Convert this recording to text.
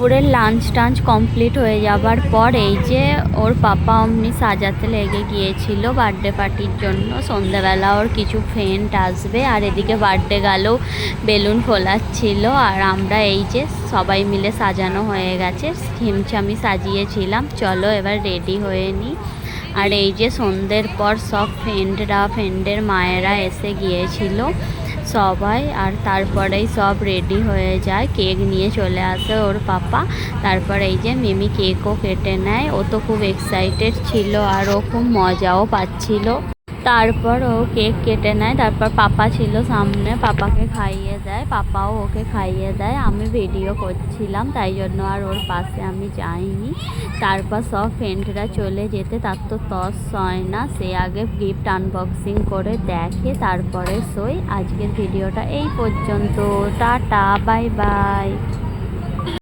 দুপুরের lunch টাঞ্চ complete হয়ে যাবার পর এই যে ওর পাপা অমনি সাজাতে লেগে গিয়েছিল বার্থডে পার্টির জন্য। সন্ধ্যাবেলা ওর কিছু ফ্রেন্ড আসবে, আর এদিকে বার্থডে গেলেও বেলুন ফোলাচ্ছিল। আর আমরা এই যে সবাই মিলে সাজানো হয়ে গেছে, ছিমছামি সাজিয়েছিলাম। চলো এবার রেডি হয়ে নিই। আর এই যে সন্ধ্যের পর সব ফ্রেন্ডের মায়েরা এসে গিয়েছিল সবাই, আর তারপরেই সব রেডি হয়ে যায়। কেক নিয়ে চলে আসে ওর পাপা। তারপর এই যে মিমি কেকও কেটে নেয়। ও তো খুব এক্সাইটেড ছিল আর ও খুব মজাও পাচ্ছিল। তারপর ও কেক কেটে নেয়, তারপর পাপা ছিল সামনে, পাপাকে খাইয়ে দেয়, পাপাও ওকে খাইয়ে দেয়। আমি ভিডিও করছিলাম তাই জন্য আর ওর পাশে আমি যাইনি। তারপর সব ফ্রেন্ডরা চলে যেতে তার তো তস হয় না, সে আগে গিফট আনবক্সিং করে দেখে তারপরে শোয়। আজকের ভিডিওটা এই পর্যন্ত, টাটা, বাই বাই।